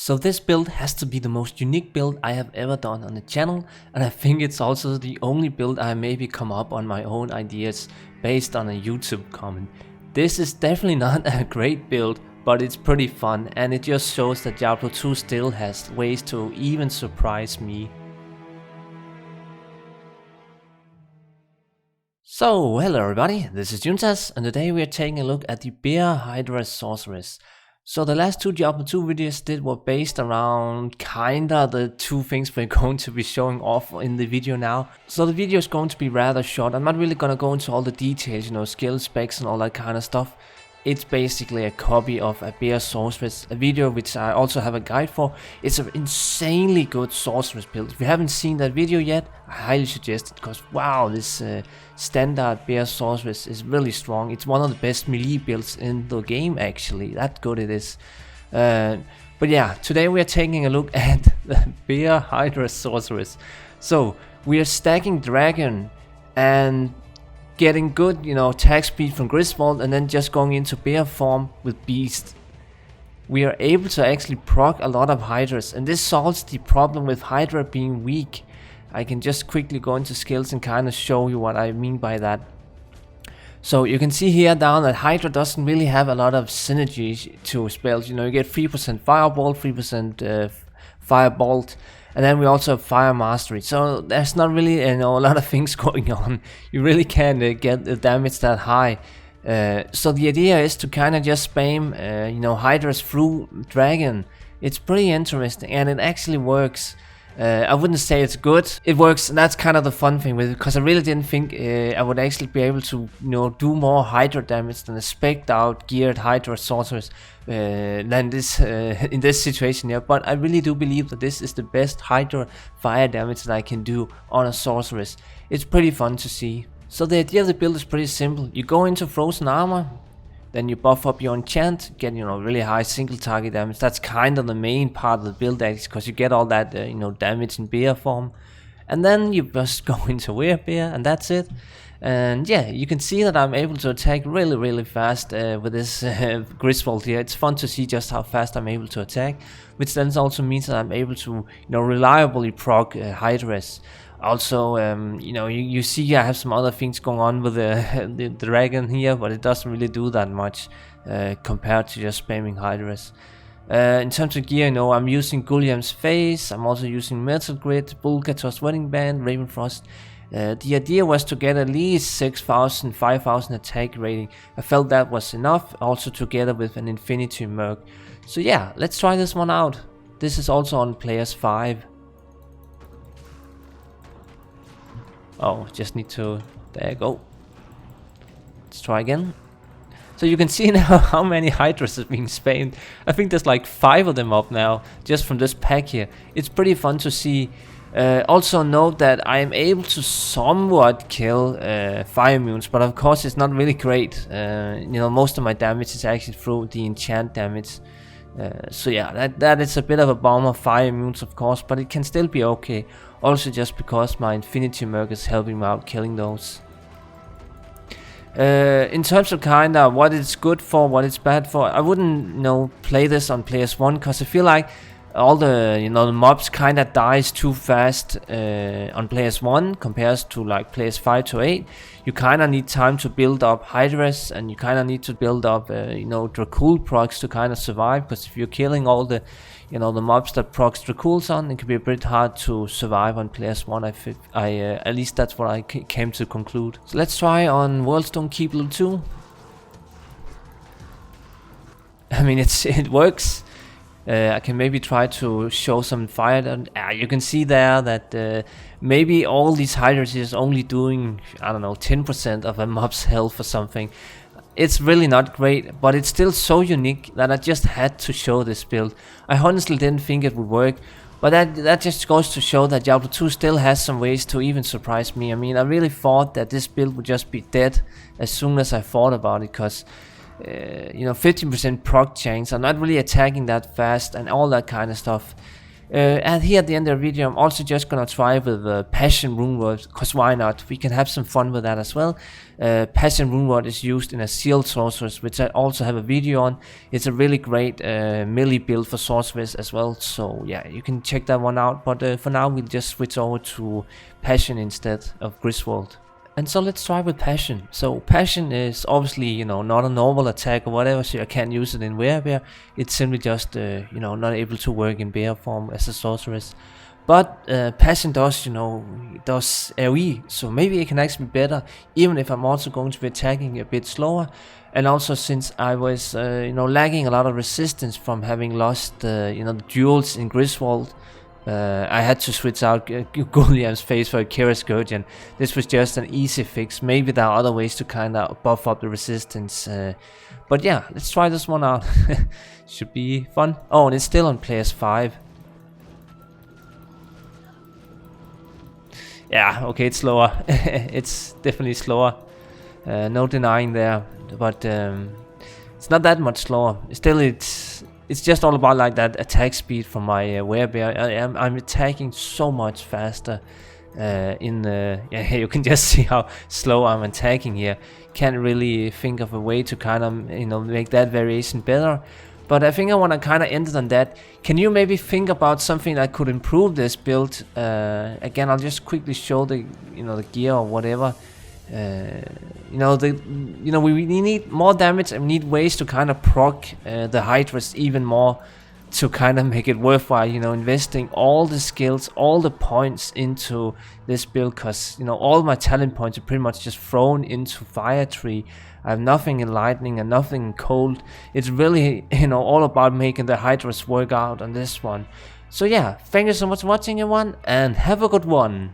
So this build has to be the most unique build I have ever done on the channel, and I think it's also the only build I maybe come up on my own ideas based on a YouTube comment. This is definitely not a great build, but it's pretty fun, and it just shows that Diablo 2 still has ways to even surprise me. So, hello everybody, this is Juntas, and today we are taking a look at the Hydra Sorceress. So the last two Diablo 2 videos did were based around kinda the two things we're going to be showing off in the video now. So the video is going to be rather short. I'm not really gonna go into all the details, you know, skill specs and all that kind of stuff. It's basically a copy of a Bear Sorceress, a video which I also have a guide for. It's an insanely good Sorceress build. If you haven't seen that video yet, I highly suggest it, because wow, this standard Bear Sorceress is really strong. It's one of the best melee builds in the game actually, that good it is. But yeah, today we are taking a look at the Bear Hydra Sorceress. So we are stacking Dragon and getting good, you know, attack speed from Griswold, and then just going into bear form with Beast. We are able to actually proc a lot of Hydras, and this solves the problem with Hydra being weak. I can just quickly go into skills and kind of show you what I mean by that. So you can see here down that Hydra doesn't really have a lot of synergy to spells. You know, you get 3% Fireball, 3% Firebolt, and then we also have Fire Mastery. So there's not really, you know, a lot of things going on. You really can't get the damage that high. So the idea is to kind of just spam, you know, Hydras through Dragon. It's pretty interesting, and it actually works. I wouldn't say it's good. It works, and that's kind of the fun thing with it, because I really didn't think I would actually be able to, you know, do more Hydra damage than a spec'd out geared Hydra Sorceress than this in this situation here. But I really do believe that this is the best Hydra fire damage that I can do on a Sorceress. It's pretty fun to see. So the idea of the build is pretty simple. You go into Frozen Armor, then you buff up your enchant, get, you know, really high single target damage. That's kind of the main part of the build actually, because you get all that you know, damage in bear form. And then you just go into Bear, and that's it. And yeah, you can see that I'm able to attack really fast with this Griswold here. It's fun to see just how fast I'm able to attack, which then also means that I'm able to, you know, reliably proc Hydras. Also, you know, you see I have some other things going on with the dragon here, but it doesn't really do that much compared to just spamming Hydras. In terms of gear, you know, I'm using Gulyam's Face, I'm also using Metal Grid, Bulgator's Wedding Band, Ravenfrost. The idea was to get at least 6,000, 5,000 attack rating. I felt that was enough, also together with an Infinity Merc. So yeah, let's try this one out. This is also on Players 5. Oh, just need to, there you go. Let's try again. So you can see now how many Hydras are being spammed. I think there's like 5 of them up now, just from this pack here. It's pretty fun to see. Also note that I am able to somewhat kill fire immunes, but of course it's not really great. You know, most of my damage is actually through the enchant damage. So yeah, that is a bit of a bummer, fire immunes of course, but it can still be okay. Also just because my Infinity Merc is helping me out killing those. In terms of kinda what it's good for, what it's bad for, I wouldn't, you know, play this on Players 1, because I feel like all the, you know, the mobs kinda dies too fast on Players 1 compared to like Players 5 to 8. You kinda need time to build up Hydras, and you kinda need to build up, you know, Dracul procs to kinda survive, because if you're killing all the, you know, the mobs that procs Draculs on, it can be a bit hard to survive on Players 1. At least that's what I came to conclude. So let's try on Worldstone Keep Level 2. I mean, it works. I can maybe try to show some fire. You can see there that maybe all these Hydras is only doing, I don't know, 10% of a mob's health or something. It's really not great, but it's still so unique that I just had to show this build. I honestly didn't think it would work, but that just goes to show that Diablo 2 still has some ways to even surprise me. I mean, I really thought that this build would just be dead as soon as I thought about it, because you know, 15% proc chance, I'm not really attacking that fast and all that kind of stuff. And here at the end of the video, I'm also just gonna try with Passion Rune Word, cause why not? We can have some fun with that as well. Passion Rune Word is used in a Sealed Sorceress, which I also have a video on. It's a really great melee build for Sorceress as well, so yeah, you can check that one out. But for now, we'll just switch over to Passion instead of Griswold. And so let's try with Passion. So Passion is obviously, you know, not a normal attack or whatever, so I can't use it in Bear. It's simply just, you know, not able to work in bear form as a sorceress. But Passion does, you know, does AoE, so maybe it can actually be better, even if I'm also going to be attacking a bit slower. And also since I was, you know, lacking a lot of resistance from having lost, you know, the duels in Griswold, I had to switch out Gulliam's face for a Kira Scourgeon. This was just an easy fix. Maybe there are other ways to kind of buff up the resistance. But yeah, let's try this one out. Should be fun. Oh, and it's still on PS5. Yeah, okay, it's slower. It's definitely slower. No denying there. But it's not that much slower. Still, it's just all about like that attack speed from my Bear. I'm attacking so much faster yeah, you can just see how slow I'm attacking here. Can't really think of a way to kind of, you know, make that variation better. But I think I want to kind of end it on that. Can you maybe think about something that could improve this build? Again, I'll just quickly show the, you know, the gear or whatever. You know, we need more damage and we need ways to kind of proc the Hydras even more to kind of make it worthwhile, you know, investing all the skills, all the points into this build, because, you know, all my talent points are pretty much just thrown into Fire Tree. I have nothing in Lightning and nothing in Cold. It's really, you know, all about making the Hydras work out on this one. So yeah, thank you so much for watching everyone, and have a good one.